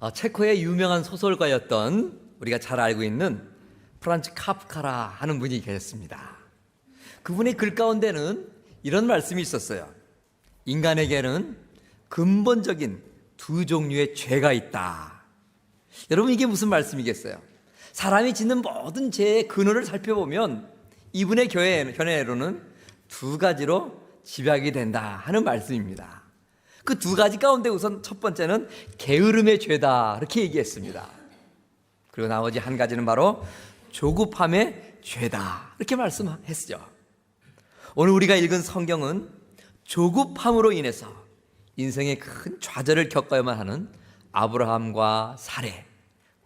체코의 유명한 소설가였던 우리가 잘 알고 있는 프란츠 카프카라 하는 분이 계셨습니다. 그분의 글 가운데는 이런 말씀이 있었어요. 인간에게는 근본적인 두 종류의 죄가 있다. 여러분, 이게 무슨 말씀이겠어요? 사람이 짓는 모든 죄의 근원을 살펴보면 이분의 견해로는 두 가지로 집약이 된다 하는 말씀입니다. 그 두 가지 가운데 우선 첫 번째는 게으름의 죄다, 이렇게 얘기했습니다. 그리고 나머지 한 가지는 바로 조급함의 죄다, 이렇게 말씀했죠. 오늘 우리가 읽은 성경은 조급함으로 인해서 인생의 큰 좌절을 겪어야만 하는 아브라함과 사레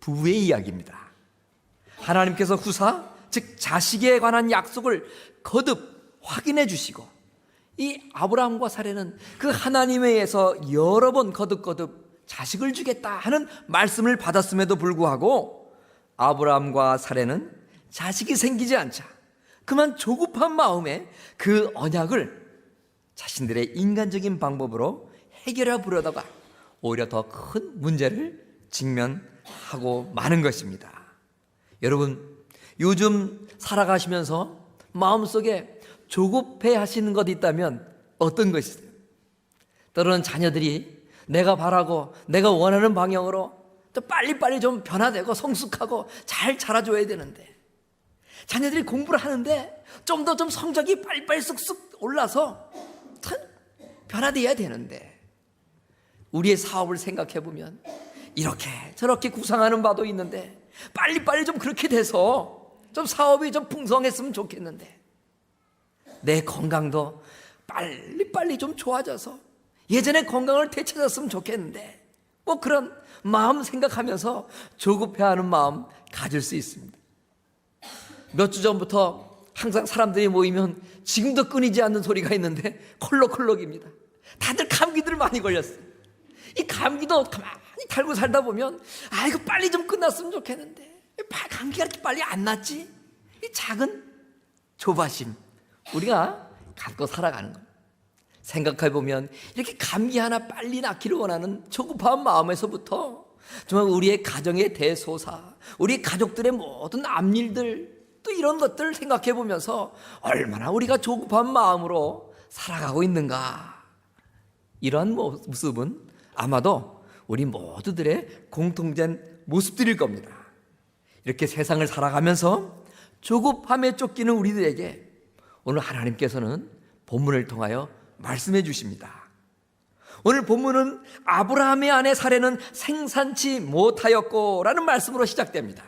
부부의 이야기입니다. 하나님께서 후사, 즉 자식에 관한 약속을 거듭 확인해 주시고, 이 아브라함과 사레는 그 하나님에 의해서 여러 번 거듭 자식을 주겠다 하는 말씀을 받았음에도 불구하고 아브라함과 사레는 자식이 생기지 않자 그만 조급한 마음에 그 언약을 자신들의 인간적인 방법으로 해결해 보려다가 오히려 더 큰 문제를 직면하고 마는 것입니다. 여러분, 요즘 살아가시면서 마음속에 조급해 하시는 것 있다면 어떤 것이세요? 때로는 자녀들이 내가 바라고 내가 원하는 방향으로 또 빨리빨리 좀 변화되고 성숙하고 잘 자라줘야 되는데, 자녀들이 공부를 하는데 좀 더 성적이 빨리빨리 쑥쑥 올라서 참 변화돼야 되는데, 우리의 사업을 생각해 보면 이렇게 저렇게 구상하는 바도 있는데 빨리빨리 좀 그렇게 돼서 좀 사업이 좀 풍성했으면 좋겠는데, 내 건강도 빨리빨리 좀 좋아져서 예전의 건강을 되찾았으면 좋겠는데, 뭐 그런 마음 생각하면서 조급해하는 마음 가질 수 있습니다. 몇 주 전부터 항상 사람들이 모이면 지금도 끊이지 않는 소리가 있는데 콜록콜록입니다. 다들 감기들 많이 걸렸어요. 이 감기도 가만히 달고 살다 보면 이거 빨리 좀 끝났으면 좋겠는데 감기가 이렇게 빨리 안 낫지? 이 작은 조바심 우리가 갖고 살아가는 겁니다. 생각해보면 이렇게 감기 하나 빨리 낫기를 원하는 조급한 마음에서부터 정말 우리의 가정의 대소사, 우리 가족들의 모든 앞일들, 또 이런 것들을 생각해보면서 얼마나 우리가 조급한 마음으로 살아가고 있는가. 이러한 모습은 아마도 우리 모두들의 공통된 모습들일 겁니다. 이렇게 세상을 살아가면서 조급함에 쫓기는 우리들에게 오늘 하나님께서는 본문을 통하여 말씀해 주십니다. 오늘 본문은 아브라함의 아내 사레는 생산치 못하였고 라는 말씀으로 시작됩니다.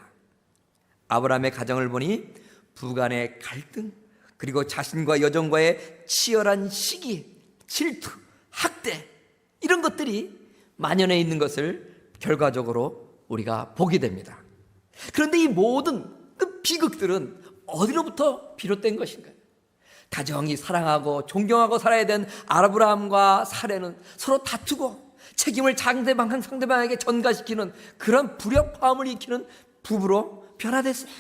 아브라함의 가정을 보니 부간의 갈등, 그리고 자신과 여종과의 치열한 시기, 질투, 학대, 이런 것들이 만연해 있는 것을 결과적으로 우리가 보게 됩니다. 그런데 이 모든 그 비극들은 어디로부터 비롯된 것인가요? 가정이 사랑하고 존경하고 살아야 되는 아브라함과 사레는 서로 다투고 책임을 상대방에게 전가시키는 그런 불협화음을 일으키는 부부로 변화됐어요.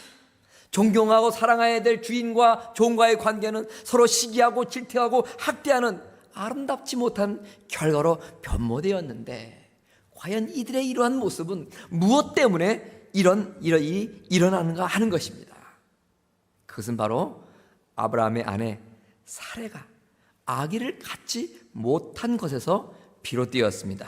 존경하고 사랑해야 될 주인과 종과의 관계는 서로 시기하고 질투하고 학대하는 아름답지 못한 결과로 변모되었는데, 과연 이들의 이러한 모습은 무엇 때문에 이런 일이 일어나는가 하는 것입니다. 그것은 바로 아브라함의 아내 사레가 아기를 갖지 못한 것에서 비롯되었습니다.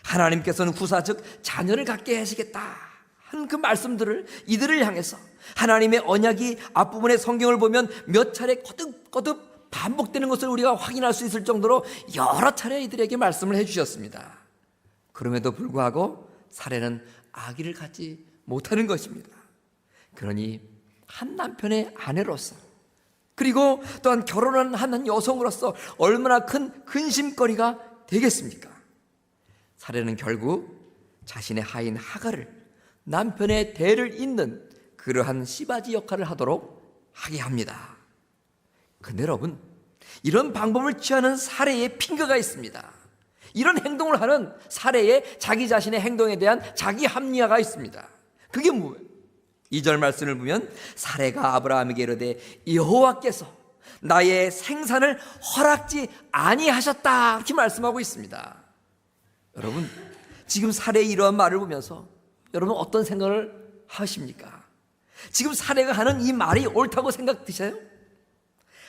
하나님께서는 후사, 즉 자녀를 갖게 하시겠다 하는 그 말씀들을 이들을 향해서 하나님의 언약이 앞부분의 성경을 보면 몇 차례 거듭 반복되는 것을 우리가 확인할 수 있을 정도로 여러 차례 이들에게 말씀을 해주셨습니다. 그럼에도 불구하고 사레는 아기를 갖지 못하는 것입니다. 그러니 한 남편의 아내로서, 그리고 또한 결혼한 한 여성으로서 얼마나 큰 근심거리가 되겠습니까? 사레는 결국 자신의 하인 하갈을 남편의 대를 잇는 그러한 씨바지 역할을 하도록 하게 합니다. 그런데 여러분, 이런 방법을 취하는 사레의 핑계가 있습니다. 이런 행동을 하는 사레의 자기 자신의 행동에 대한 자기 합리화가 있습니다. 그게 뭐예요? 2절 말씀을 보면 사레가 아브라함에게 이르되 여호와께서 나의 생산을 허락지 아니하셨다, 이렇게 말씀하고 있습니다. 여러분, 지금 사례의 이러한 말을 보면서 여러분 어떤 생각을 하십니까? 지금 사례가 하는 이 말이 옳다고 생각 드셔요?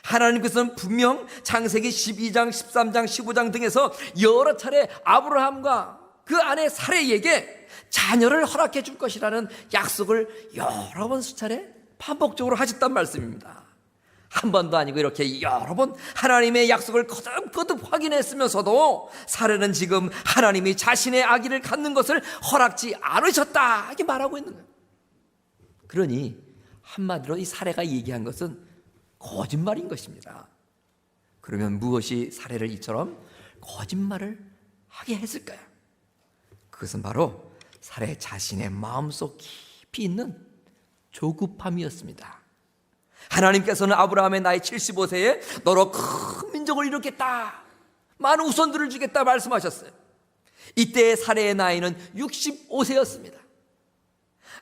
하나님께서는 분명 창세기 12장, 13장, 15장 등에서 여러 차례 아브라함과 그 아내 사례에게 자녀를 허락해 줄 것이라는 약속을 여러 번 수차례 반복적으로 하셨단 말씀입니다. 한 번도 아니고 이렇게 여러 번 하나님의 약속을 거듭 확인했으면서도 사례는 지금 하나님이 자신의 아기를 갖는 것을 허락지 않으셨다 이렇게 말하고 있는 거예요. 그러니 한마디로 이 사례가 얘기한 것은 거짓말인 것입니다. 그러면 무엇이 사례를 이처럼 거짓말을 하게 했을까요? 그것은 바로 사례 자신의 마음속 깊이 있는 조급함이었습니다. 하나님께서는 아브라함의 나이 75세에 너로 큰 민족을 이루겠다, 많은 후손들을 주겠다 말씀하셨어요. 이때의 사례의 나이는 65세였습니다.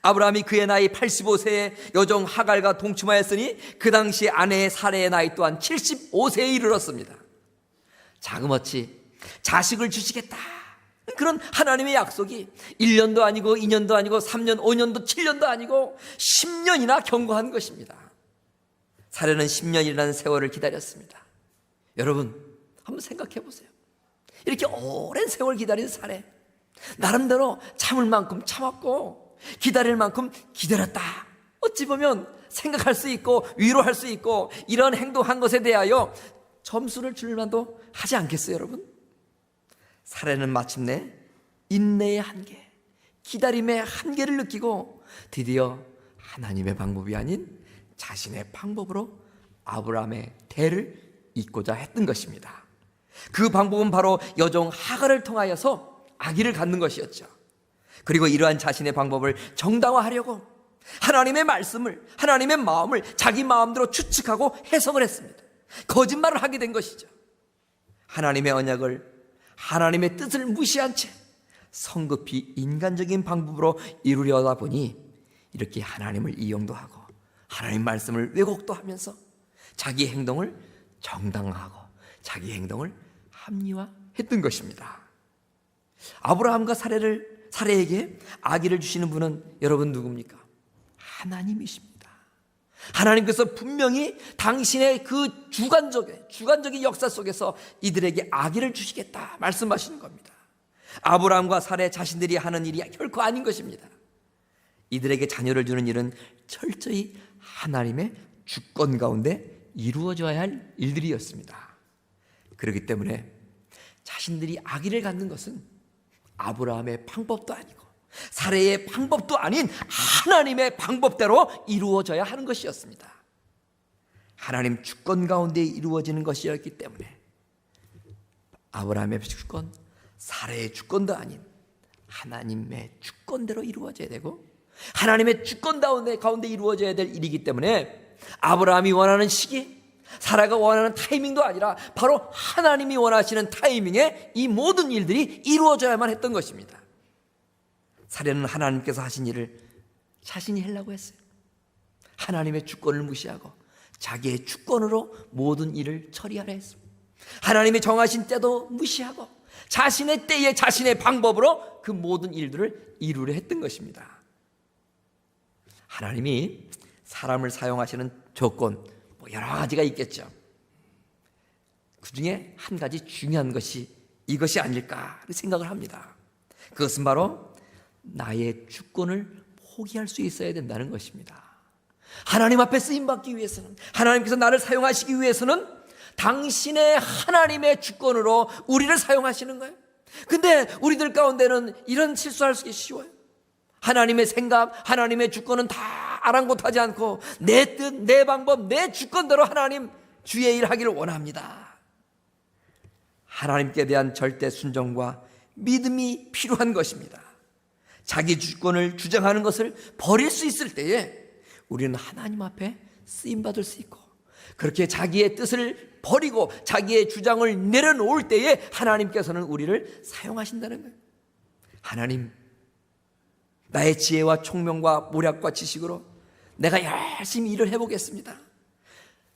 아브라함이 그의 나이 85세에 여종 하갈과 동침하였으니 그 당시 아내의 사례의 나이 또한 75세에 이르렀습니다. 자그마치 자식을 주시겠다, 그런 하나님의 약속이 1년도 아니고 2년도 아니고 3년, 5년도, 7년도 아니고 10년이나 경과한 것입니다. 사례는 10년이라는 세월을 기다렸습니다. 여러분 한번 생각해 보세요. 이렇게 오랜 세월 기다린 사례, 나름대로 참을 만큼 참았고 기다릴 만큼 기다렸다. 어찌 보면 생각할 수 있고 위로할 수 있고 이런 행동한 것에 대하여 점수를 줄 만도 하지 않겠어요, 여러분? 사례는 마침내 인내의 한계, 기다림의 한계를 느끼고 드디어 하나님의 방법이 아닌 자신의 방법으로 아브라함의 대를 잇고자 했던 것입니다. 그 방법은 바로 여종 하갈을 통하여서 아기를 갖는 것이었죠. 그리고 이러한 자신의 방법을 정당화하려고 하나님의 말씀을, 하나님의 마음을 자기 마음대로 추측하고 해석을 했습니다. 거짓말을 하게 된 것이죠. 하나님의 언약을, 하나님의 뜻을 무시한 채 성급히 인간적인 방법으로 이루려다 보니 이렇게 하나님을 이용도 하고 하나님 말씀을 왜곡도 하면서 자기 행동을 정당화하고 자기 행동을 합리화했던 것입니다. 아브라함과 사례에게 아기를 주시는 분은 여러분 누굽니까? 하나님이십니다. 하나님께서 분명히 당신의 그 주관적인 역사 속에서 이들에게 아기를 주시겠다 말씀하시는 겁니다. 아브라함과 사례 자신들이 하는 일이 결코 아닌 것입니다. 이들에게 자녀를 주는 일은 철저히 하나님의 주권 가운데 이루어져야 할 일들이었습니다. 그렇기 때문에 자신들이 아기를 갖는 것은 아브라함의 방법도 아니고 사례의 방법도 아닌 하나님의 방법대로 이루어져야 하는 것이었습니다. 하나님 주권 가운데 이루어지는 것이었기 때문에 아브라함의 주권, 사례의 주권도 아닌 하나님의 주권대로 이루어져야 되고 하나님의 주권 가운데 이루어져야 될 일이기 때문에 아브라함이 원하는 시기, 사라가 원하는 타이밍도 아니라 바로 하나님이 원하시는 타이밍에 이 모든 일들이 이루어져야만 했던 것입니다. 사례는 하나님께서 하신 일을 자신이 하려고 했어요. 하나님의 주권을 무시하고 자기의 주권으로 모든 일을 처리하려 했습니다. 하나님이 정하신 때도 무시하고 자신의 때에 자신의 방법으로 그 모든 일들을 이루려 했던 것입니다. 하나님이 사람을 사용하시는 조건 여러 가지가 있겠죠. 그 중에 한 가지 중요한 것이 이것이 아닐까 생각을 합니다. 그것은 바로 나의 주권을 포기할 수 있어야 된다는 것입니다. 하나님 앞에 쓰임받기 위해서는, 하나님께서 나를 사용하시기 위해서는 당신의 하나님의 주권으로 우리를 사용하시는 거예요. 근데 우리들 가운데는 이런 실수할 수 쉬워요. 하나님의 생각, 하나님의 주권은 다 아랑곳하지 않고 내 뜻, 내 방법, 내 주권대로 하나님 주의 일 하기를 원합니다. 하나님께 대한 절대 순종과 믿음이 필요한 것입니다. 자기 주권을 주장하는 것을 버릴 수 있을 때에 우리는 하나님 앞에 쓰임받을 수 있고, 그렇게 자기의 뜻을 버리고 자기의 주장을 내려놓을 때에 하나님께서는 우리를 사용하신다는 거예요. 하나님, 나의 지혜와 총명과 모략과 지식으로 내가 열심히 일을 해보겠습니다.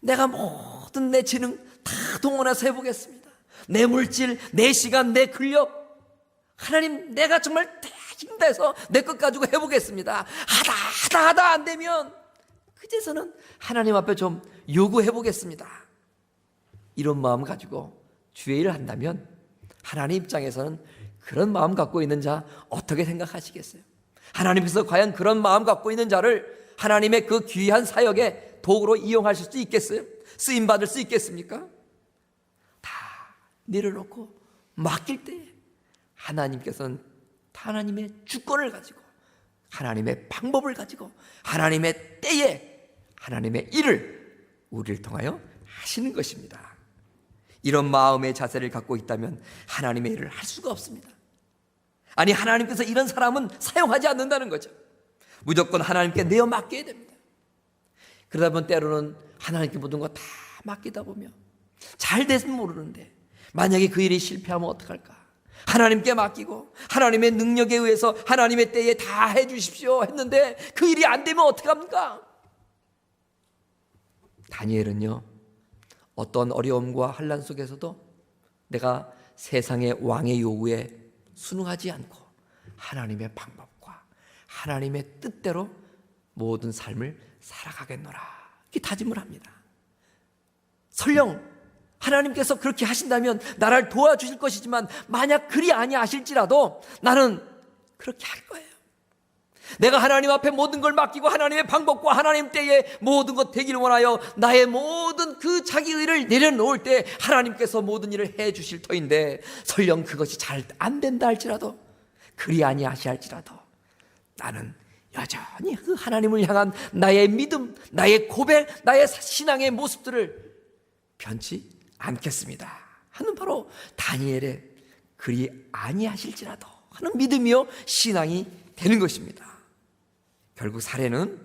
내가 모든 내 재능 다 동원해서 해보겠습니다. 내 물질, 내 시간, 내 근력, 하나님, 내가 정말 힘내서 내 것 가지고 해보겠습니다. 하다 안 되면 그제서는 하나님 앞에 좀 요구해보겠습니다. 이런 마음 가지고 주의 일을 한다면 하나님 입장에서는 그런 마음 갖고 있는 자 어떻게 생각하시겠어요? 하나님께서 과연 그런 마음 갖고 있는 자를 하나님의 그 귀한 사역의 도구로 이용하실 수 있겠어요? 쓰임받을 수 있겠습니까? 다 내려놓고 맡길 때 하나님께서는 하나님의 주권을 가지고, 하나님의 방법을 가지고, 하나님의 때에 하나님의 일을 우리를 통하여 하시는 것입니다. 이런 마음의 자세를 갖고 있다면 하나님의 일을 할 수가 없습니다. 아니, 하나님께서 이런 사람은 사용하지 않는다는 거죠. 무조건 하나님께 내어 맡겨야 됩니다. 그러다 보면 때로는 하나님께 모든 거 다 맡기다 보면 잘 됐으면 모르는데 만약에 그 일이 실패하면 어떡할까? 하나님께 맡기고 하나님의 능력에 의해서 하나님의 때에 다 해주십시오 했는데 그 일이 안 되면 어떡합니까? 다니엘은요, 어떤 어려움과 환난 속에서도 내가 세상의 왕의 요구에 순응하지 않고 하나님의 방법과 하나님의 뜻대로 모든 삶을 살아가겠노라, 이렇게 다짐을 합니다. 설령 하나님께서 그렇게 하신다면 나를 도와주실 것이지만 만약 그리 아니하실지라도 나는 그렇게 할 거예요. 내가 하나님 앞에 모든 걸 맡기고 하나님의 방법과 하나님 때에 모든 것 되기를 원하여 나의 모든 그 자기 의를 내려놓을 때 하나님께서 모든 일을 해 주실 터인데, 설령 그것이 잘 안 된다 할지라도, 그리 아니하시할지라도 나는 여전히 그 하나님을 향한 나의 믿음, 나의 고백, 나의 신앙의 모습들을 변치 않겠습니다 하는 바로 다니엘의 그리 아니하실지라도 하는 믿음이요 신앙이 되는 것입니다. 결국 사례는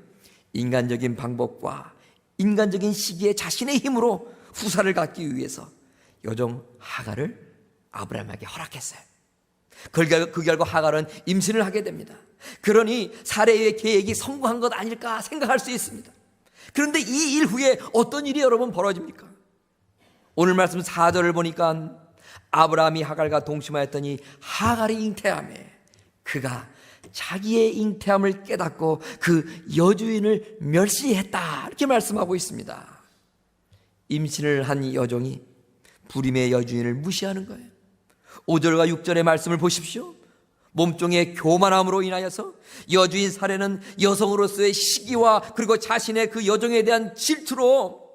인간적인 방법과 인간적인 시기에 자신의 힘으로 후사를 갖기 위해서 여종 하갈을 아브라함에게 허락했어요. 그 결과 하갈은 임신을 하게 됩니다. 그러니 사례의 계획이 성공한 것 아닐까 생각할 수 있습니다. 그런데 이 일 후에 어떤 일이 여러분 벌어집니까? 오늘 말씀 4절을 보니까 아브라함이 하갈과 동침하였더니 하갈이 잉태하매 그가 자기의 잉태함을 깨닫고 그 여주인을 멸시했다, 이렇게 말씀하고 있습니다. 임신을 한 여종이 불임의 여주인을 무시하는 거예요. 5절과 6절의 말씀을 보십시오. 몸종의 교만함으로 인하여서 여주인 사례는 여성으로서의 시기와 그리고 자신의 그 여종에 대한 질투로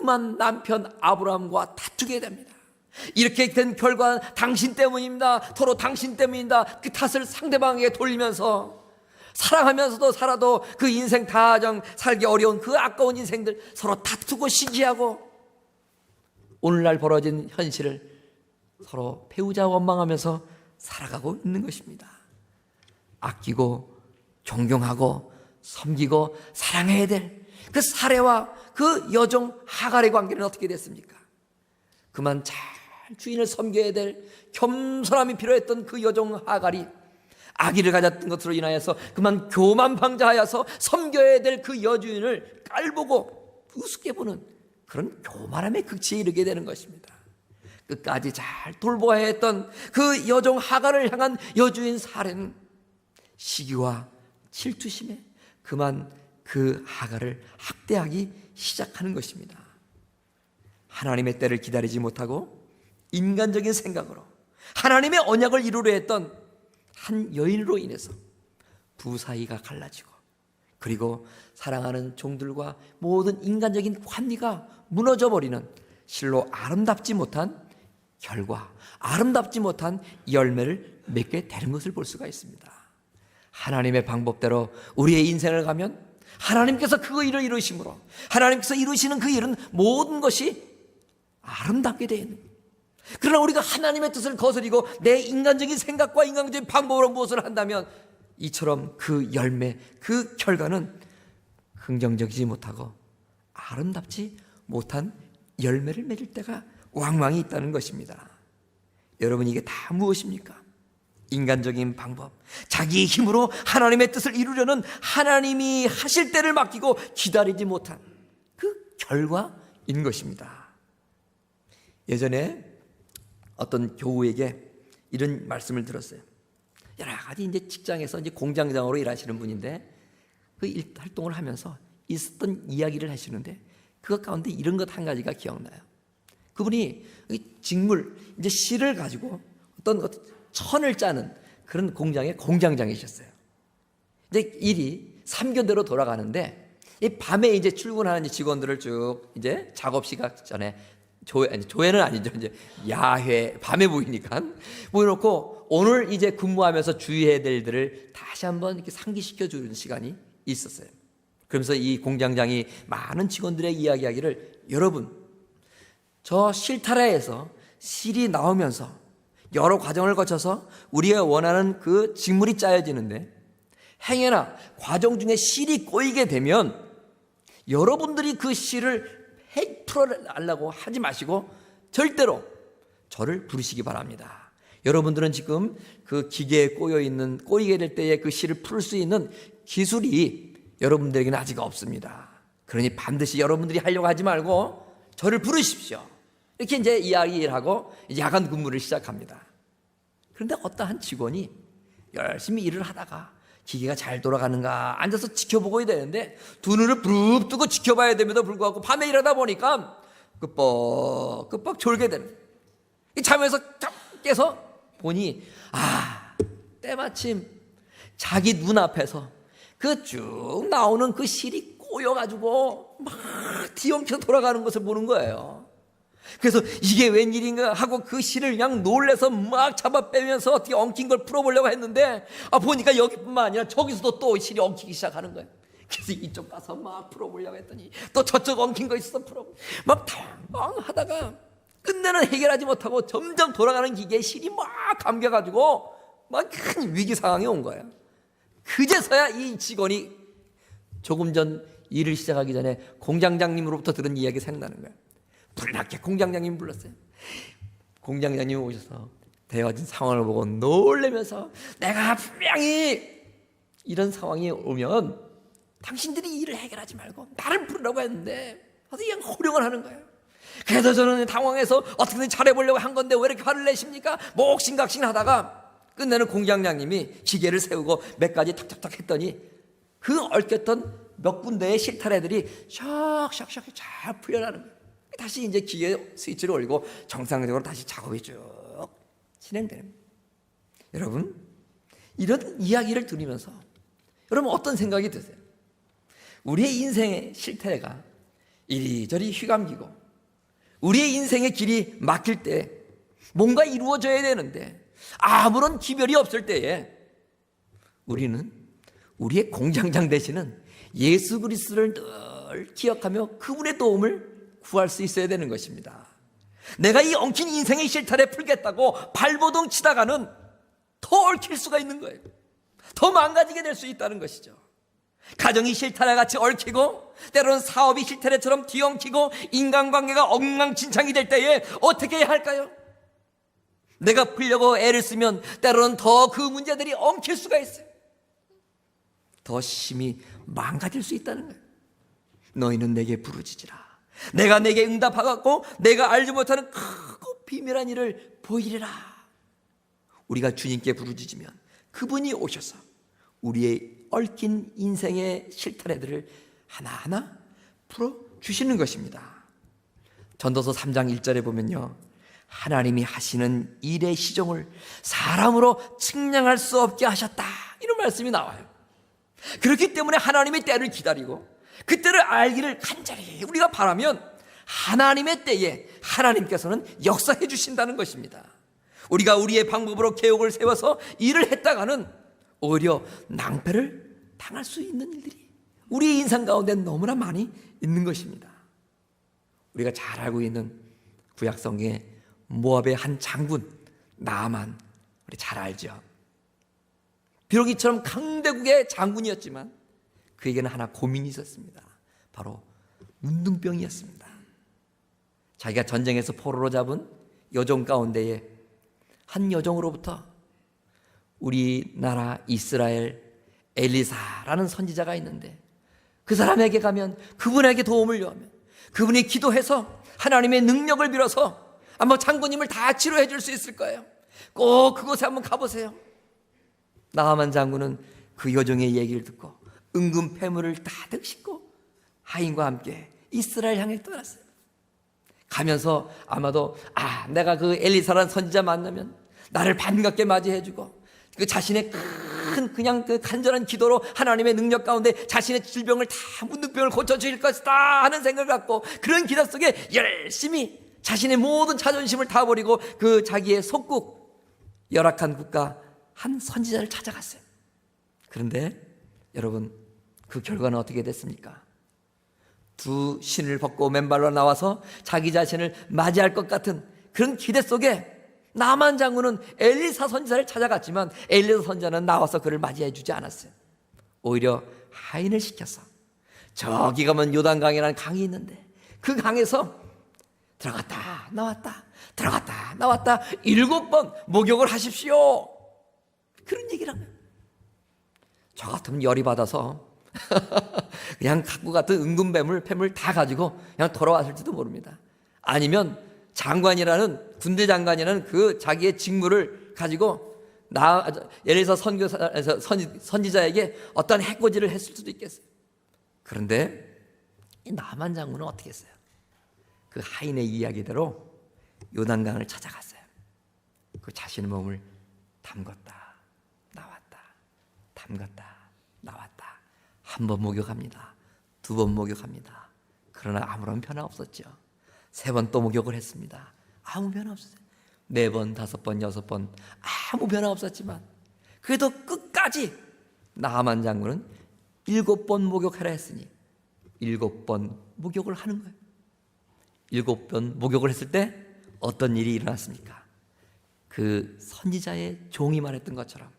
만 남편 아브라함과 다투게 됩니다. 이렇게 된 결과 당신 때문입니다, 서로 당신 때문입니다, 그 탓을 상대방에게 돌리면서 사랑하면서도 살아도 그 인생 다정 살기 어려운 그 아까운 인생들 서로 다투고 시기하고 오늘날 벌어진 현실을 서로 배우자 원망하면서 살아가고 있는 것입니다. 아끼고 존경하고 섬기고 사랑해야 될 그 사례와 그 여종 하갈의 관계는 어떻게 됐습니까? 그만 잘 주인을 섬겨야 될 겸손함이 필요했던 그 여종 하갈이 아기를 가졌던 것으로 인하여서 그만 교만방자하여서 섬겨야 될 그 여주인을 깔보고 우습게 보는 그런 교만함의 극치에 이르게 되는 것입니다. 끝까지 잘 돌보아야 했던 그 여종 하갈을 향한 여주인 사례는 시기와 질투심에 그만 그 하갈을 학대하기 시작하는 것입니다. 하나님의 때를 기다리지 못하고 인간적인 생각으로 하나님의 언약을 이루려 했던 한 여인으로 인해서 부 사이가 갈라지고 그리고 사랑하는 종들과 모든 인간적인 관리가 무너져 버리는 실로 아름답지 못한 결과, 아름답지 못한 열매를 맺게 되는 것을 볼 수가 있습니다. 하나님의 방법대로 우리의 인생을 가면 하나님께서 그 일을 이루심으로 하나님께서 이루시는 그 일은 모든 것이 아름답게 되어 있는 거예요. 그러나 우리가 하나님의 뜻을 거스리고 내 인간적인 생각과 인간적인 방법으로 무엇을 한다면 이처럼 그 열매, 그 결과는 긍정적이지 못하고 아름답지 못한 열매를 맺을 때가 왕왕이 있다는 것입니다. 여러분, 이게 다 무엇입니까? 인간적인 방법, 자기의 힘으로 하나님의 뜻을 이루려는 하나님이 하실 때를 맡기고 기다리지 못한 그 결과인 것입니다. 예전에 어떤 교우에게 이런 말씀을 들었어요. 여러 가지 이제 직장에서 이제 공장장으로 일하시는 분인데 그 활동을 하면서 있었던 이야기를 하시는데 그것 가운데 이런 것 한 가지가 기억나요. 그분이 직물, 이제 실을 가지고 어떤 천을 짜는 그런 공장의 공장장이셨어요. 이제 일이 3교대로 돌아가는데 이 밤에 이제 출근하는 직원들을 쭉 이제 작업 시각 전에 조회는 아니죠. 이제 야외 밤에 보이니까 모여놓고 오늘 이제 근무하면서 주의해야 될 일들을 다시 한번 이렇게 상기시켜 주는 시간이 있었어요. 그러면서 이 공장장이 많은 직원들의 이야기하기를, 여러분, 저 실타래에서 실이 나오면서 여러 과정을 거쳐서 우리가 원하는 그 직물이 짜여지는데 행여나 과정 중에 실이 꼬이게 되면 여러분들이 그 실을 풀어내려고 하지 마시고 절대로 저를 부르시기 바랍니다. 여러분들은 지금 그 기계에 꼬이게 될 때에 그 실을 풀 수 있는 기술이 여러분들에게는 아직 없습니다. 그러니 반드시 여러분들이 하려고 하지 말고 저를 부르십시오. 이렇게 이제 이야기를 하고 이제 야간 근무를 시작합니다. 그런데 어떠한 직원이 열심히 일을 하다가 기계가 잘 돌아가는가 앉아서 지켜보고 되는데 두 눈을 부릅 뜨고 지켜봐야 됨에도 불구하고 밤에 일하다 보니까 끄뻑끄뻑 졸게 되는, 잠에서 깨서 보니 때마침 자기 눈앞에서 그 쭉 나오는 그 실이 꼬여가지고 막 뒤엉켜 돌아가는 것을 보는 거예요. 그래서 이게 웬일인가 하고 그 실을 그냥 놀래서 막 잡아 빼면서 어떻게 엉킨 걸 풀어보려고 했는데 보니까 여기뿐만 아니라 저기서도 또 실이 엉키기 시작하는 거예요. 그래서 이쪽 가서 막 풀어보려고 했더니 또 저쪽 엉킨 거 있어서 막 당황하다가 끝내는 해결하지 못하고 점점 돌아가는 기계에 실이 막 감겨가지고 막 큰 위기 상황이 온 거예요. 그제서야 이 직원이 조금 전 일을 시작하기 전에 공장장님으로부터 들은 이야기 생각나는 거예요. 불났게 공장장님 불렀어요. 공장장님이 오셔서 되어진 상황을 보고 놀라면서, 내가 분명히 이런 상황이 오면 당신들이 일을 해결하지 말고 나를 부르라고 했는데 어떻게 그냥 호령을 하는 거예요. 그래서 저는 당황해서 어떻게든 잘해보려고 한 건데 왜 이렇게 화를 내십니까? 목신각신 하다가 끝내는 공장장님이 기계를 세우고 몇 가지 탁탁탁 했더니 그 얽혔던 몇 군데의 실타래들이 샥샥샥 잘 풀려나는 거예요. 다시 이제 기계 스위치를 올리고 정상적으로 다시 작업이 쭉 진행됩니다. 여러분, 이런 이야기를 들으면서 여러분 어떤 생각이 드세요? 우리의 인생의 실태가 이리저리 휘감기고 우리의 인생의 길이 막힐 때 뭔가 이루어져야 되는데 아무런 기별이 없을 때에 우리는 우리의 공장장 되시는 예수 그리스도를 늘 기억하며 그분의 도움을 구할 수 있어야 되는 것입니다. 내가 이 엉킨 인생의 실타래 풀겠다고 발버둥 치다가는 더 얽힐 수가 있는 거예요. 더 망가지게 될 수 있다는 것이죠. 가정이 실타래같이 얽히고 때로는 사업이 실타래처럼 뒤엉키고 인간관계가 엉망진창이 될 때에 어떻게 해야 할까요? 내가 풀려고 애를 쓰면 때로는 더 그 문제들이 엉킬 수가 있어요. 더 심히 망가질 수 있다는 거예요. 너희는 내게 부르짖으라. 내가 내게 응답하겠고 내가 알지 못하는 크고 비밀한 일을 보이리라. 우리가 주님께 부르짖으면 그분이 오셔서 우리의 얽힌 인생의 실타래들을 하나하나 풀어주시는 것입니다. 전도서 3장 1절에 보면요, 하나님이 하시는 일의 시종을 사람으로 측량할 수 없게 하셨다, 이런 말씀이 나와요. 그렇기 때문에 하나님의 때를 기다리고 그 때를 알기를 간절히 우리가 바라면 하나님의 때에 하나님께서는 역사해 주신다는 것입니다. 우리가 우리의 방법으로 계획을 세워서 일을 했다가는 오히려 낭패를 당할 수 있는 일들이 우리의 인생 가운데 너무나 많이 있는 것입니다. 우리가 잘 알고 있는 구약성경의 모압의 한 장군 나아만, 우리 잘 알죠. 비록 이처럼 강대국의 장군이었지만 그에게는 하나 고민이 있었습니다. 바로 문둥병이었습니다. 자기가 전쟁에서 포로로 잡은 여종 가운데에 한 여종으로부터 우리나라 이스라엘 엘리사라는 선지자가 있는데 그 사람에게 가면 그분에게 도움을 요하면 그분이 기도해서 하나님의 능력을 빌어서 아마 장군님을 다 치료해 줄 수 있을 거예요. 꼭 그곳에 한번 가보세요. 나하만 장군은 그 여종의 얘기를 듣고 은금 패물을 가득 싣고 하인과 함께 이스라엘 향해 떠났어요. 가면서 아마도 내가 그 엘리사라는 선지자 만나면 나를 반갑게 맞이해주고 그 자신의 그냥 그 간절한 기도로 하나님의 능력 가운데 자신의 질병을 다 문둥병을 고쳐주실 것이다 하는 생각을 갖고 그런 기도 속에 열심히 자신의 모든 자존심을 다 버리고 그 자기의 속국 열악한 국가 한 선지자를 찾아갔어요. 그런데 여러분, 그 결과는 어떻게 됐습니까? 두 신을 벗고 맨발로 나와서 자기 자신을 맞이할 것 같은 그런 기대 속에 나만 장군은 엘리사 선지자를 찾아갔지만 엘리사 선지자는 나와서 그를 맞이해 주지 않았어요. 오히려 하인을 시켜서 저기 가면 요단강이라는 강이 있는데 그 강에서 들어갔다 나왔다 들어갔다 나왔다 7번 목욕을 하십시오. 그런 얘기를 하면 저 같으면 열이 받아서 그냥 갖고 갔던 은금뱀을 뱀을 다 가지고 그냥 돌아왔을지도 모릅니다. 아니면 장관이라는 군대 장관이라는 그 자기의 직무를 가지고 엘리사 선지자에게 어떤 해코지를 했을 수도 있겠어요. 그런데 이 나만 장군은 어떻게 했어요? 그 하인의 이야기대로 요단강을 찾아갔어요. 그 자신의 몸을 담궜다 나왔다 담궜다 나왔다. 한 번 목욕합니다. 2번 목욕합니다. 그러나 아무런 변화 없었죠. 3번 또 목욕을 했습니다. 아무 변화 없었어요. 4번, 5번, 6번 아무 변화 없었지만 그래도 끝까지 나하만 장군은 7번 목욕하라 했으니 7번 목욕을 하는 거예요. 7번 목욕을 했을 때 어떤 일이 일어났습니까? 그 선지자의 종이 말했던 것처럼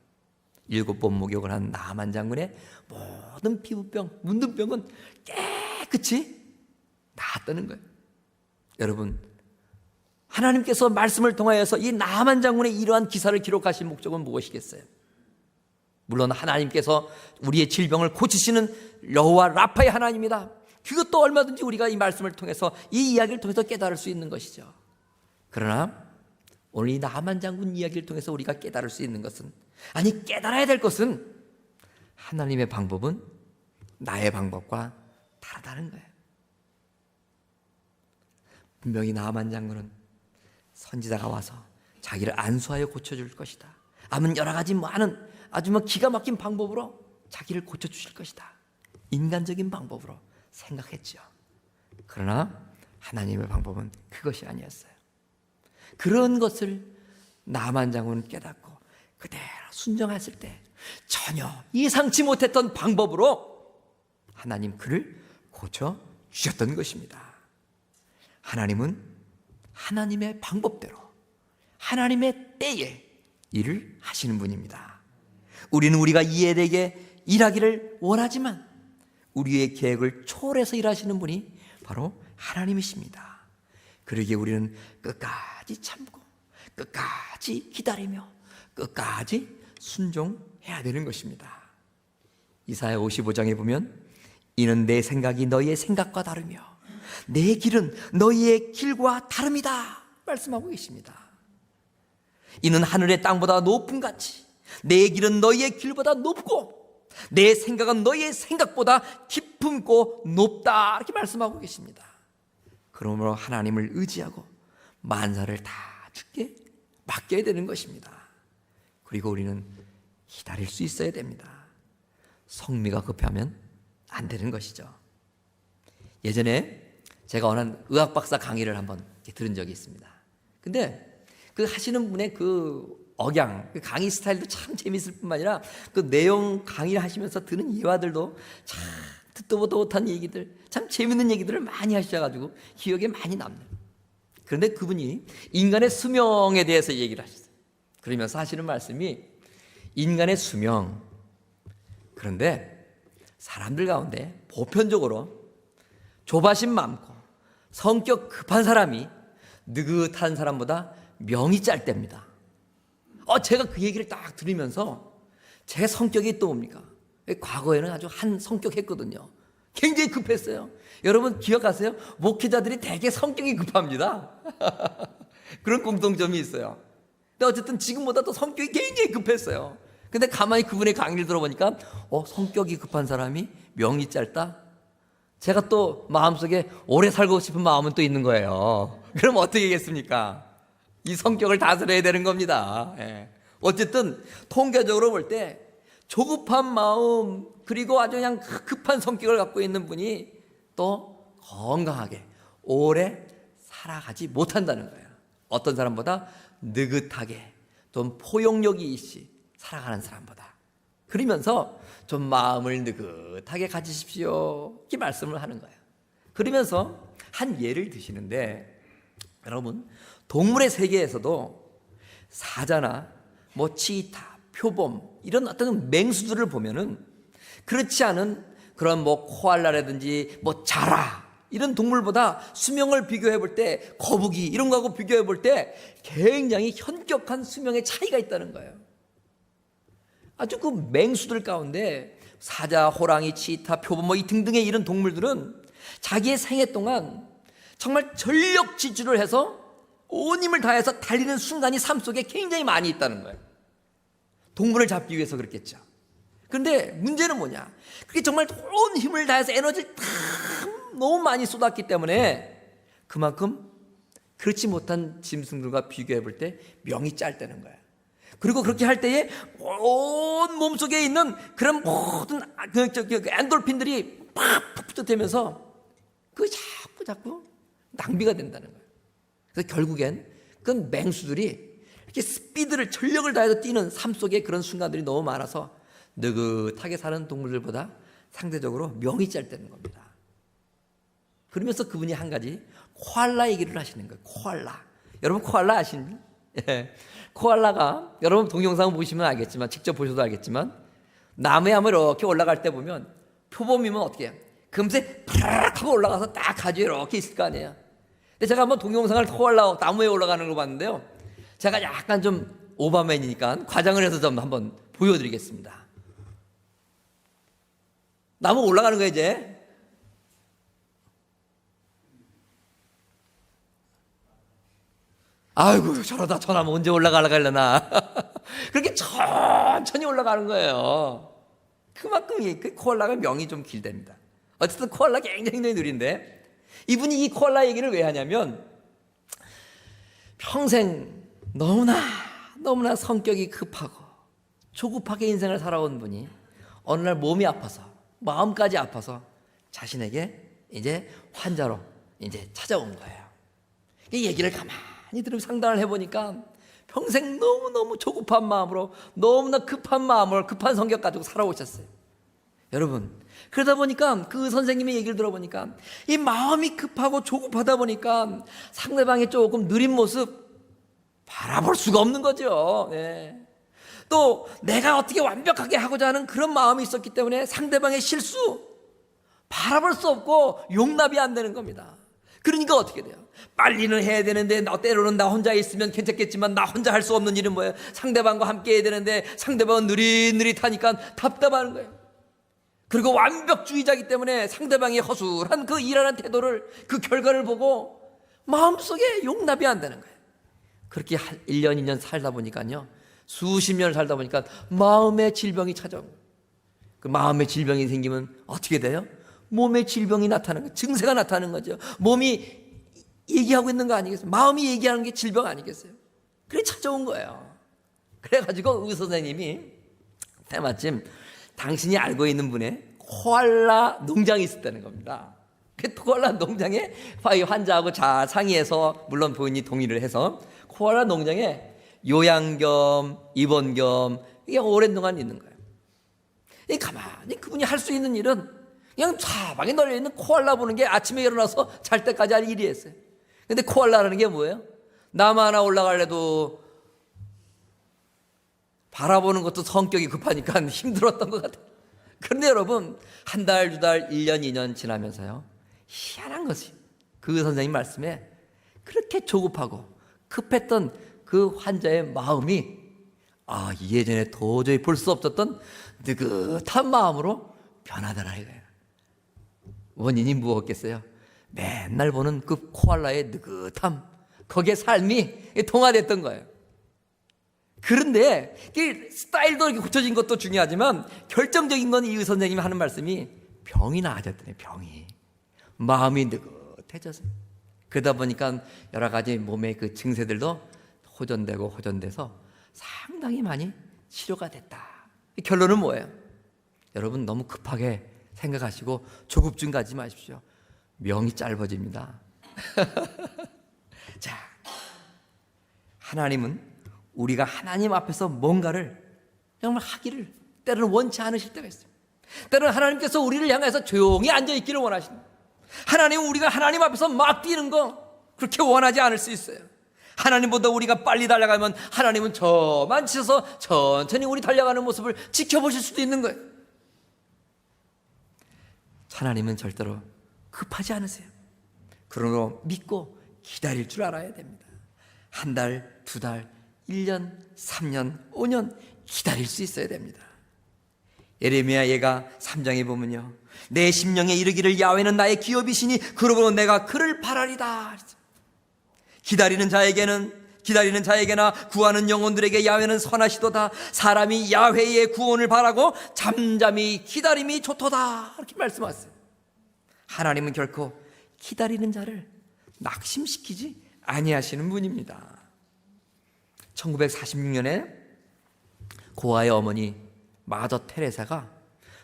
7번 목욕을 한 나하만 장군의 모든 피부병, 문둥병은 깨끗이 나았다는 거예요. 여러분, 하나님께서 말씀을 통하여서 이 나하만 장군의 이러한 기사를 기록하신 목적은 무엇이겠어요? 물론 하나님께서 우리의 질병을 고치시는 여호와 라파의 하나님이다. 그것도 얼마든지 우리가 이 말씀을 통해서 이 이야기를 통해서 깨달을 수 있는 것이죠. 그러나 오늘 이 나하만 장군 이야기를 통해서 우리가 깨달을 수 있는 것은, 아니 깨달아야 될 것은, 하나님의 방법은 나의 방법과 다르다는 거예요. 분명히 나하만 장군은 선지자가 와서 자기를 안수하여 고쳐줄 것이다, 아무 여러 가지 많은 아주 기가 막힌 방법으로 자기를 고쳐주실 것이다, 인간적인 방법으로 생각했죠. 그러나 하나님의 방법은 그것이 아니었어요. 그런 것을 나하만 장군은 깨닫고 그대로 순종했을 때 전혀 예상치 못했던 방법으로 하나님 그를 고쳐주셨던 것입니다. 하나님은 하나님의 방법대로 하나님의 때에 일을 하시는 분입니다. 우리는 우리가 이해되게 일하기를 원하지만 우리의 계획을 초월해서 일하시는 분이 바로 하나님이십니다. 그러기에 우리는 끝까지 참고 끝까지 기다리며 끝까지 순종해야 되는 것입니다. 이사야 55장에 보면 이는 내 생각이 너희의 생각과 다르며 내 길은 너희의 길과 다름이다 말씀하고 계십니다. 이는 하늘의 땅보다 높은 같이 내 길은 너희의 길보다 높고 내 생각은 너희의 생각보다 깊음고 높다 이렇게 말씀하고 계십니다. 그러므로 하나님을 의지하고 만사를 다 주께 맡겨야 되는 것입니다. 그리고 우리는 기다릴 수 있어야 됩니다. 성미가 급하면 안 되는 것이죠. 예전에 제가 어느 의학 박사 강의를 한번 들은 적이 있습니다. 근데 그 하시는 분의 그 억양, 그 강의 스타일도 참 재미있을 뿐만 아니라 그 내용 강의를 하시면서 드는 예화들도 참 듣도 보도 못한 얘기들, 참 재밌는 얘기들을 많이 하셔가지고 기억에 많이 남네요. 그런데 그분이 인간의 수명에 대해서 얘기를 하셨어요. 그러면서 하시는 말씀이 인간의 수명, 그런데 사람들 가운데 보편적으로 조바심 많고 성격 급한 사람이 느긋한 사람보다 명이 짧답니다. 제가 그 얘기를 딱 들으면서 제 성격이 또 뭡니까? 과거에는 아주 한 성격했거든요. 굉장히 급했어요. 여러분 기억하세요? 목회자들이 되게 성격이 급합니다. 그런 공통점이 있어요. 근데 어쨌든 지금보다 더 성격이 굉장히 급했어요. 근데 가만히 그분의 강의를 들어보니까 성격이 급한 사람이 명이 짧다? 제가 또 마음속에 오래 살고 싶은 마음은 또 있는 거예요. 그럼 어떻게 하겠습니까? 이 성격을 다스려야 되는 겁니다. 예. 어쨌든 통계적으로 볼 때 조급한 마음 그리고 아주 그냥 급한 성격을 갖고 있는 분이 또 건강하게 오래 살아가지 못한다는 거예요. 어떤 사람보다 느긋하게 좀 포용력이 있이 살아가는 사람보다. 그러면서 좀 마음을 느긋하게 가지십시오 이렇게 말씀을 하는 거예요. 그러면서 한 예를 드시는데, 여러분 동물의 세계에서도 사자나 뭐 치타, 표범 이런 어떤 맹수들을 보면은 그렇지 않은 그런 뭐 코알라라든지 뭐 자라 이런 동물보다 수명을 비교해 볼 때, 거북이 이런 거하고 비교해 볼 때 굉장히 현격한 수명의 차이가 있다는 거예요. 아주 그 맹수들 가운데 사자, 호랑이, 치타, 표범 뭐 이 등등의 이런 동물들은 자기의 생애 동안 정말 전력 질주를 해서 온 힘을 다해서 달리는 순간이 삶 속에 굉장히 많이 있다는 거예요. 동물을 잡기 위해서 그렇겠죠. 그런데 문제는 뭐냐? 그게 정말 온 힘을 다해서 에너지를 다 너무 많이 쏟았기 때문에 그만큼 그렇지 못한 짐승들과 비교해 볼 때 명이 짧다는 거예요. 그리고 그렇게 할 때에 온 몸속에 있는 그런 모든 엔돌핀들이 팍 푸듯하면서 그 자꾸 낭비가 된다는 거예요. 그래서 결국엔 그 맹수들이 이렇게 스피드를 전력을 다해서 뛰는 삶 속에 그런 순간들이 너무 많아서 느긋하게 사는 동물들보다 상대적으로 명이 짧다는 겁니다. 그러면서 그분이 한 가지 코알라 얘기를 하시는 거예요. 코알라. 여러분 코알라 아시나요? 예. 코알라가 여러분 동영상 보시면 알겠지만, 직접 보셔도 알겠지만, 나무에 한번 이렇게 올라갈 때 보면 표범이면 어떻게 해요? 금세 팍 하고 올라가서 딱 가지에 이렇게 있을 거 아니에요. 근데 제가 한번 동영상을 코알라 나무에 올라가는 걸 봤는데요, 제가 약간 좀 오바맨이니까 과장을 해서 좀 한번 보여드리겠습니다. 나무 올라가는 거예요 이제. 아이고 저러다 저 나무 언제 올라가려나. 그렇게 천천히 올라가는 거예요. 그만큼 그 코알라가 명이 좀 길답니다. 어쨌든 코알라 굉장히 느린데, 이분이 이 코알라 얘기를 왜 하냐면, 평생 너무나 성격이 급하고 조급하게 인생을 살아온 분이 어느 날 몸이 아파서, 마음까지 아파서 자신에게 이제 환자로 이제 찾아온 거예요. 이 얘기를 가만히 들으면 상담을 해보니까 평생 너무너무 조급한 마음으로, 너무나 급한 마음으로, 급한 성격 가지고 살아오셨어요. 여러분, 그러다 보니까 그 선생님의 얘기를 들어보니까 이 마음이 급하고 조급하다 보니까 상대방의 조금 느린 모습 바라볼 수가 없는 거죠. 네. 또 내가 어떻게 완벽하게 하고자 하는 그런 마음이 있었기 때문에 상대방의 실수 바라볼 수 없고 용납이 안 되는 겁니다. 그러니까 어떻게 돼요? 빨리는 해야 되는데 때로는 나 혼자 있으면 괜찮겠지만 나 혼자 할 수 없는 일은 뭐예요? 상대방과 함께 해야 되는데 상대방은 느릿느릿하니까 답답한 거예요. 그리고 완벽주의자이기 때문에 상대방의 허술한 그 일하는 태도를, 그 결과를 보고 마음속에 용납이 안 되는 거예요. 그렇게 1년 2년 살다 보니까요, 수십 년을 살다 보니까 마음의 질병이 찾아온 거예요. 그 마음의 질병이 생기면 어떻게 돼요? 몸의 질병이 나타나는 거예요. 증세가 나타나는 거죠. 몸이 얘기하고 있는 거 아니겠어요? 마음이 얘기하는 게 질병 아니겠어요? 그래 찾아온 거예요. 그래가지고 의사 선생님이 때마침 당신이 알고 있는 분의 코알라 농장이 있었다는 겁니다. 그 코알라 농장에 환자하고 잘 상의해서, 물론 본인이 동의를 해서 코알라 농장에 요양 겸 입원 겸 이게 오랜 동안 있는 거예요. 이 가만히 그분이 할 수 있는 일은 그냥 사방에 널려 있는 코알라 보는 게 아침에 일어나서 잘 때까지 할 일이었어요. 근데 코알라라는 게 뭐예요? 나무 하나 올라가려도 바라보는 것도 성격이 급하니까 힘들었던 것 같아요. 그런데 여러분, 한 달, 두 달, 1년, 2년 지나면서요, 희한한 것이 그 선생님 말씀에 그렇게 조급하고 급했던 그 환자의 마음이 예전에 도저히 볼 수 없었던 느긋한 마음으로 변하더라 이거예요. 원인이 무엇겠어요? 맨날 보는 그 코알라의 느긋함, 거기에 삶이 통화됐던 거예요. 그런데 이 스타일도 이렇게 고쳐진 것도 중요하지만 결정적인 건 이 의선생님이 하는 말씀이 병이 나아졌더니 병이 마음이 느긋해져서 그러다 보니까 여러 가지 몸의 그 증세들도 호전돼서 상당히 많이 치료가 됐다. 결론은 뭐예요? 여러분 너무 급하게 생각하시고 조급증 가지 마십시오. 명이 짧아집니다. 자, 하나님은 우리가 하나님 앞에서 뭔가를 정말 하기를 때로는 원치 않으실 때가 있어요. 때로는 하나님께서 우리를 향해서 조용히 앉아있기를 원하십니다. 하나님은 우리가 하나님 앞에서 막 뛰는 거 그렇게 원하지 않을 수 있어요. 하나님보다 우리가 빨리 달려가면 하나님은 저만 치셔서 천천히 우리 달려가는 모습을 지켜보실 수도 있는 거예요. 하나님은 절대로 급하지 않으세요. 그러므로 믿고 기다릴 줄 알아야 됩니다. 한 달, 두 달, 1년, 3년, 5년 기다릴 수 있어야 됩니다. 예레미야 예가 3장에 보면요, 내 심령에 이르기를 야훼는 나의 기업이시니 그러므로 내가 그를 바라리다. 기다리는 자에게나 구하는 영혼들에게 야훼는 선하시도다. 사람이 야훼의 구원을 바라고 잠잠히 기다림이 좋도다. 이렇게 말씀하세요. 하나님은 결코 기다리는 자를 낙심시키지 아니하시는 분입니다. 1946년에 고아의 어머니 마더 테레사가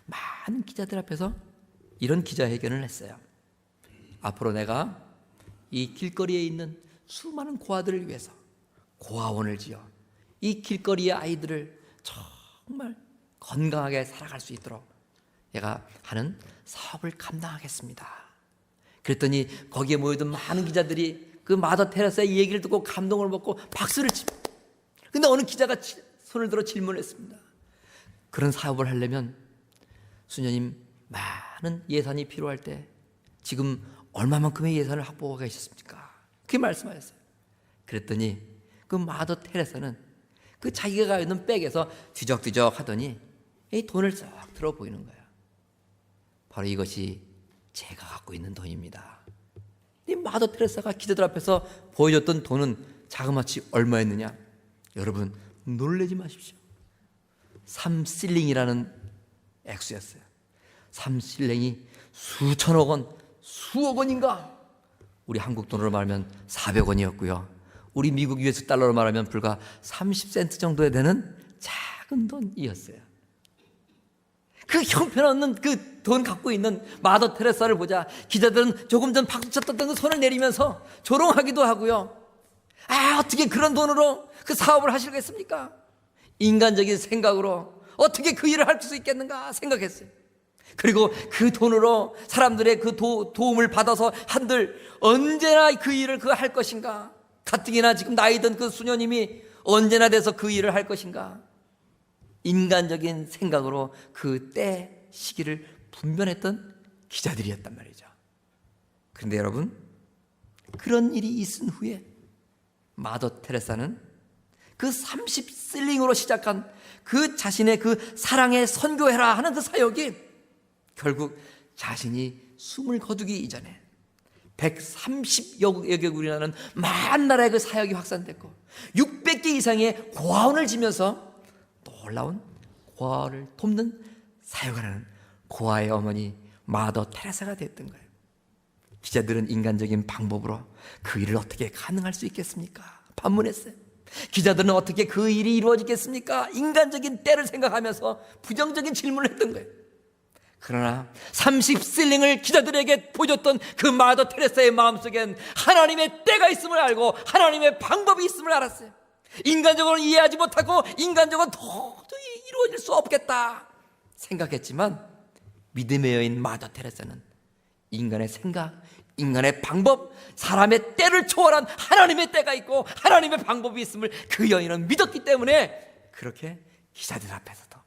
많은 기자들 앞에서 이런 기자회견을 했어요. 앞으로 내가 이 길거리에 있는 수많은 고아들을 위해서 고아원을 지어 이 길거리의 아이들을 정말 건강하게 살아갈 수 있도록 내가 하는 사업을 감당하겠습니다. 그랬더니 거기에 모여든 많은 기자들이 그 마더 테레사의 이 얘기를 듣고 감동을 먹고 박수를 칩니다. 근데 어느 기자가 손을 들어 질문했습니다. 그런 사업을 하려면 수녀님 많은 예산이 필요할 때 지금 얼마만큼의 예산을 확보하고 계셨습니까? 그렇게 말씀하셨어요. 그랬더니 그 마더 테레사는 그 자기가 있는 백에서 뒤적뒤적 하더니 이 돈을 쏙 들어 보이는 거예요. 바로 이것이 제가 갖고 있는 돈입니다. 이 마더 테레사가 기자들 앞에서 보여줬던 돈은 자그마치 얼마였느냐? 여러분 놀라지 마십시오. 3실링이라는 액수였어요. 3실링이 수천억 원, 수억 원인가? 우리 한국 돈으로 말하면 400원이었고요. 우리 미국 US 달러로 말하면 불과 30센트 정도에 되는 작은 돈이었어요. 그 형편없는 그 돈 갖고 있는 마더 테레사를 보자 기자들은 조금 전 박수 쳤던 그 손을 내리면서 조롱하기도 하고요. 아, 어떻게 그런 돈으로 그 사업을 하시겠습니까? 인간적인 생각으로 어떻게 그 일을 할 수 있겠는가 생각했어요. 그리고 그 돈으로 사람들의 그 도움을 받아서 한들 언제나 그 일을 할 것인가? 가뜩이나 지금 나이 든 그 수녀님이 언제나 돼서 그 일을 할 것인가? 인간적인 생각으로 그 때 시기를 분별했던 기자들이었단 말이죠. 그런데 여러분, 그런 일이 있은 후에 마더 테레사는 그 30실링으로 시작한 그 자신의 그 사랑의 선교해라 하는 그 사역이 결국 자신이 숨을 거두기 이전에 130여 개국이라는 많은 나라의 그 사역이 확산됐고 600개 이상의 고아원을 지면서 놀라운 고아를 돕는 사역을 하는 고아의 어머니 마더 테레사가 됐던 거예요. 기자들은 인간적인 방법으로 그 일을 어떻게 가능할 수 있겠습니까? 반문했어요. 기자들은 어떻게 그 일이 이루어지겠습니까? 인간적인 때를 생각하면서 부정적인 질문을 했던 거예요. 그러나 30실링을 기자들에게 보여줬던 그 마더 테레사의 마음속엔 하나님의 때가 있음을 알고 하나님의 방법이 있음을 알았어요. 인간적으로 이해하지 못하고 인간적으로 도저히 이루어질 수 없겠다 생각했지만 믿음의 여인 마더 테레사는 인간의 생각, 인간의 방법, 사람의 때를 초월한 하나님의 때가 있고 하나님의 방법이 있음을 그 여인은 믿었기 때문에 그렇게 기자들 앞에서도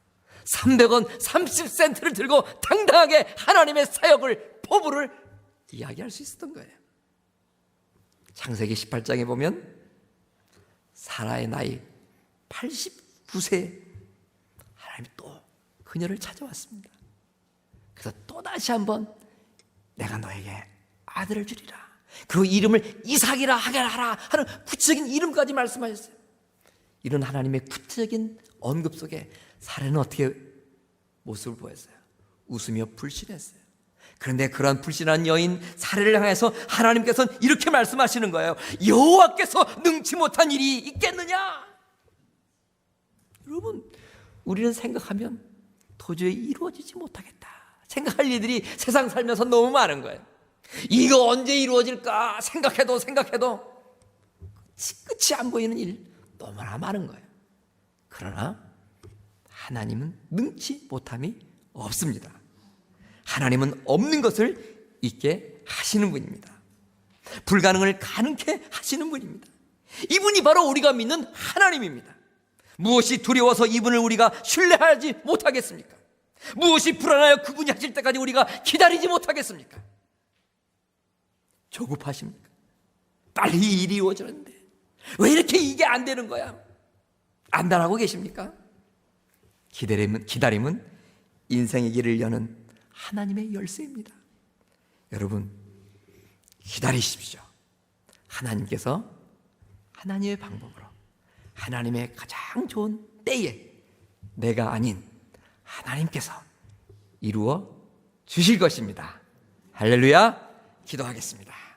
300원 30센트를 들고 당당하게 하나님의 사역을 포부를 이야기할 수 있었던 거예요. 창세기 18장에 보면 사라의 나이 89세 하나님이 또 그녀를 찾아왔습니다. 그래서 또다시 한번 내가 너에게 아들을 주리라. 그리고 이름을 이삭이라 하게 하라 하는 구체적인 이름까지 말씀하셨어요. 이런 하나님의 구체적인 언급 속에 사례는 어떻게 모습을 보였어요? 웃으며 불신했어요. 그런데 그런 불신한 여인 사례를 향해서 하나님께서는 이렇게 말씀하시는 거예요. 여호와께서 능치 못한 일이 있겠느냐? 여러분, 우리는 생각하면 도저히 이루어지지 못하겠다 생각할 일들이 세상 살면서 너무 많은 거예요. 이거 언제 이루어질까 생각해도 끝이 안 보이는 일 너무나 많은 거예요. 그러나 하나님은 능치 못함이 없습니다. 하나님은 없는 것을 있게 하시는 분입니다. 불가능을 가능케 하시는 분입니다. 이분이 바로 우리가 믿는 하나님입니다. 무엇이 두려워서 이분을 우리가 신뢰하지 못하겠습니까? 무엇이 불안하여 그분이 하실 때까지 우리가 기다리지 못하겠습니까? 조급하십니까? 빨리 이 일이 이루어지는데 왜 이렇게 이게 안 되는 거야? 안달하고 계십니까? 기다림은 인생의 길을 여는 하나님의 열쇠입니다. 여러분, 기다리십시오. 하나님께서 하나님의 방법으로 하나님의 가장 좋은 때에 내가 아닌 하나님께서 이루어 주실 것입니다. 할렐루야. 기도하겠습니다.